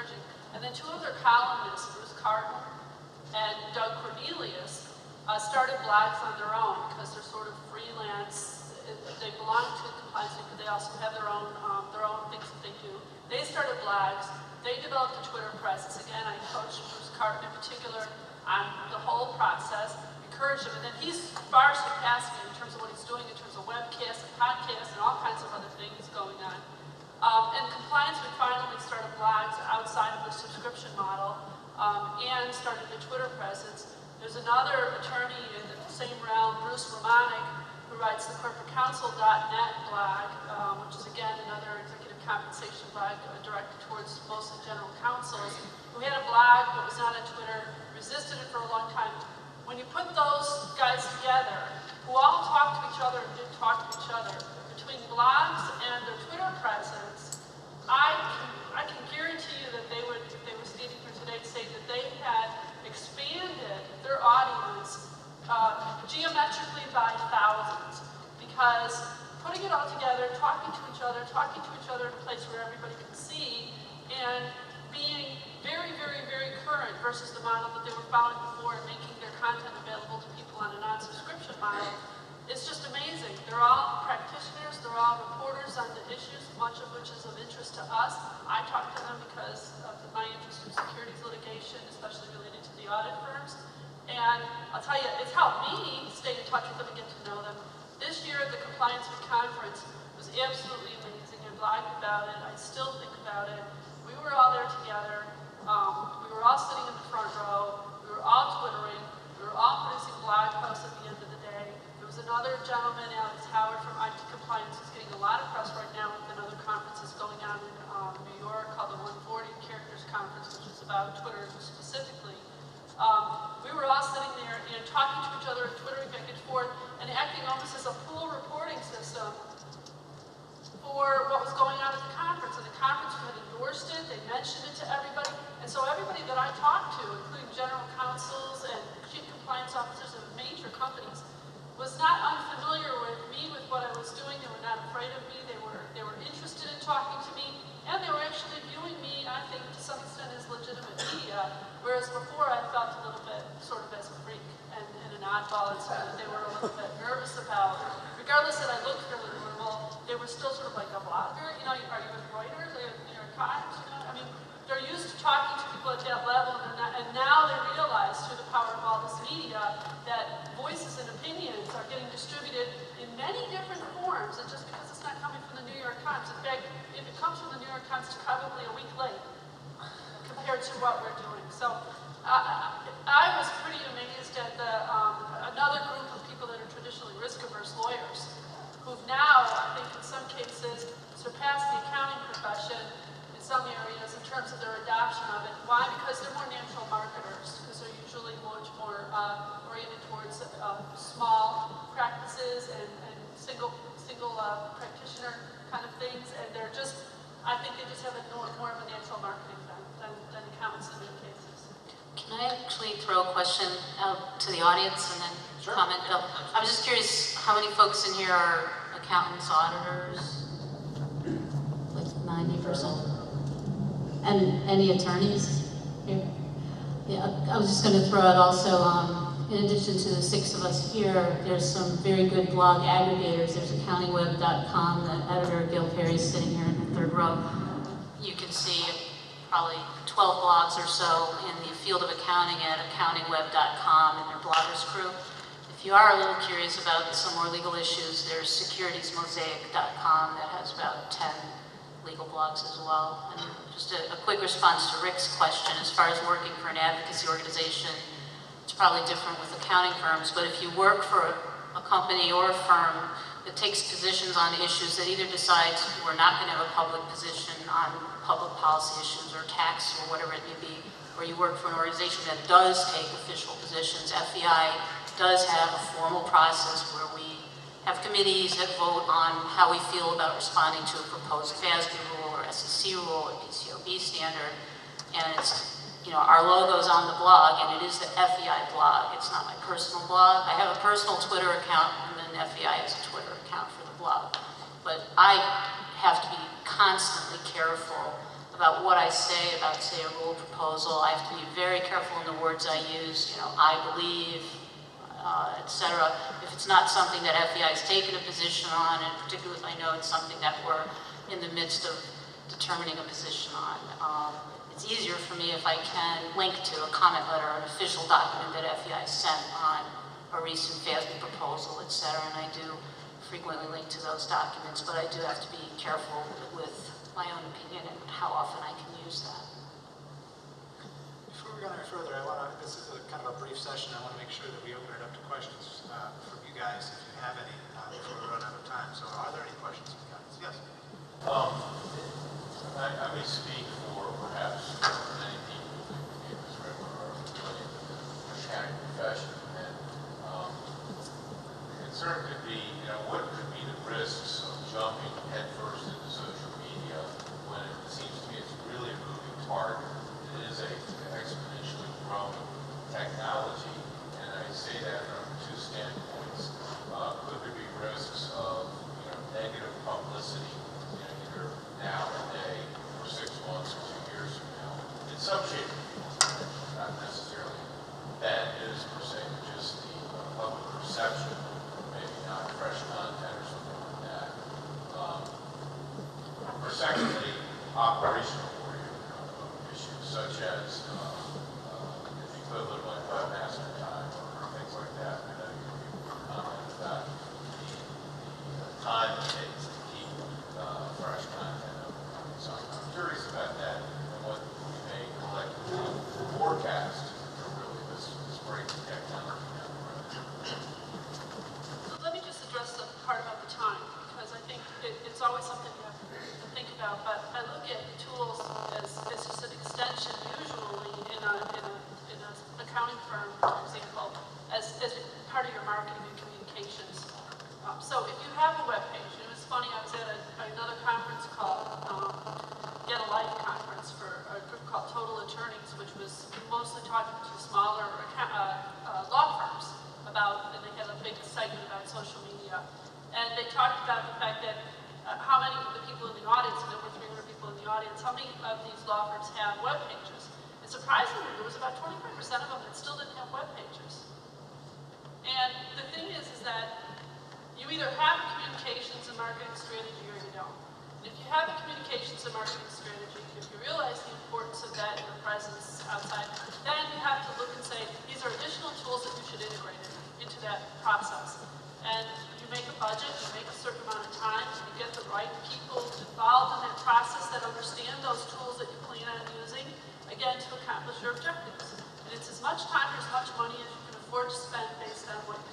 encouraging. And then two other columnists, Bruce Cardinal and Doug Cornelius, started blogs on their own because they're sort of freelance. They belong to Compliance Week, but they also have their own things that they do. They started blogs. They developed a Twitter presence. Again, I coached Bruce Cardinal in particular on the whole process, encouraged him, and then he's far surpassed me in terms of what he's doing in terms of webcasts and podcasts and all kinds of other things going on. And Compliance Week finally started blogs outside of the subscription model and started a Twitter presence. There's another attorney in the same realm, Bruce Romanek, who writes the corporatecounsel.net blog, which is again another executive compensation blog directed towards mostly general counsels, who had a blog but was not on Twitter, resisted it for a long time. When you put those guys together, who all talk to each other and did talk to each other, between blogs and their Twitter presence, I can guarantee you that they would, if they were standing here today, say that they had expanded their audience geometrically by thousands, because putting it all together, talking to each other in a place where everybody can see, and being very, very, very current versus the model that they were following before and making their content available to people on a non-subscription model, it's just amazing. They're all practitioners, they're all reporters on the issues, much of which is of interest to us. I talk to them because of my interest in securities litigation, especially related to the audit firms. And I'll tell you, it's helped me stay in touch with them and get to know them. This year at the Compliance Week conference was absolutely amazing. I blogged about it. I still think about it. We were all there together. We were all sitting in the front row. We were all Twittering. We were all producing blog posts at the end of the day. There was another gentleman, Alex Howard from IT Compliance, who's getting a lot of press right now with another conference that's going on in New York called the 140 Characters Conference, which is about Twitter specifically. We were all sitting there and talking to each other and Twittering back and forth and acting almost as a pool reporting system for what was going on at the conference. And the conference had endorsed it, they mentioned it to everybody, and so everybody that I talked to, including general counsels and chief compliance officers of major companies, was not unfamiliar with me, with what I was doing. They were not afraid of me, they were interested in talking to me, and they were actually viewing me, I think, to some extent as legitimate media, whereas before I felt a little bit sort of as a freak and an oddball, and something that they were a little bit nervous about. Regardless that I looked fairly normal, they were still sort of like a blogger, you know, are you with Reuters, are you with New York Times, you know? I mean, they're used to talking to people at that level, and now they realize through the power of all this media that voices and opinions are getting distributed in many different forms, and just because it's not coming from the New York Times, in fact, if it comes from the New York Times, it's probably a week late compared to what we're doing. So I was pretty amazed at another group of people that are traditionally risk-averse lawyers, who've now, I think in some cases, surpassed the accounting profession in some areas in terms of their adoption of it. Why? Because they're more natural marketers, because they're usually much more oriented towards small practices and single practitioner kind of things, and they're just, I think they just have more of a natural marketing than accountants in many cases. Can I actually throw a question out to the audience and then comment? I was just curious, how many folks in here are accountants, auditors? Like 90%? And any attorneys here? Yeah, I was just going to throw out also, in addition to the 6 of us here, there's some very good blog aggregators. There's accountingweb.com, the editor, Gil Perry, is sitting here in the 3rd row. You can see probably 12 blogs or so in the field of accounting at accountingweb.com and their bloggers crew. If you are a little curious about some more legal issues, there's securitiesmosaic.com that has about 10 legal blogs as well. And just a quick response to Rick's question, as far as working for an advocacy organization, it's probably different with accounting firms, but if you work for a company or a firm that takes positions on issues that either decides we're not going to have a public position on public policy issues or tax or whatever it may be, or you work for an organization that does take official positions, FEI does have a formal process where we have committees that vote on how we feel about responding to a proposed FASB rule or SEC rule or PCOB standard, and it's, you know, our logo's on the blog, and it is the FEI blog. It's not my personal blog. I have a personal Twitter account, and then FEI has a Twitter account for the blog. But I have to be constantly careful about what I say about, say, a rule proposal. I have to be very careful in the words I use, you know, I believe, etc. If it's not something that FEI has taken a position on, and particularly if I know it's something that we're in the midst of determining a position on. It's easier for me if I can link to a comment letter or an official document that FEI sent on a recent FASB proposal, etc. And I do frequently link to those documents, but I do have to be careful with my own opinion and how often I can use that. Before we go any further, this is kind of a brief session. I want to make sure that we open it up to questions from you guys, if you have any, before we run out of time. So are there any questions from you guys? Yes? I may speak for perhaps many people in this room or in the accounting profession, and the concern could be, you know, what could be the risks of jumping headfirst into social media when it seems to me it's really a moving target. It is a exponentially growing technology, and I say that from two standpoints. Could there be risks of, you know, negative publicity, you know, either now, today, or 6 months, or 2 years from now, in some shape or form, not necessarily bad news per se, but just the public perception, maybe not fresh content or something like that. Or secondly, operational issues such as the equivalent of like webmaster time or things like that. I know you commented about the time it takes to keep fresh content up. So I'm curious about that and what we may collectively forecast for really this breaking technology down the road. Let me just address the part about the time, because I think it's always something you have to think about. But I look at tools as just an extension, usually in an accounting firm, for example, as part of your marketing and communications. So if you have a web page, and it was funny, I was at another conference called Get a Life conference for a group called Total Attorneys, which was mostly talking to smaller law firms about, and they had a big segment about social media. And they talked about the fact that how many of the people in the audience, and there were 300 people in the audience, how many of these law firms have web pages? And surprisingly, there was about 25% of them that still didn't have web pages. And the thing is that you either have a communications and marketing strategy or you don't. And if you have a communications and marketing strategy, if you realize the importance of that in your presence outside, then you have to look and say, these are additional tools that you should integrate into that process. And you make a budget, you make a certain amount of time, you get the right people involved in that process that understand those tools that you plan on using, again, to accomplish your objectives. And it's as much time or as much money as you can afford to spend based on what you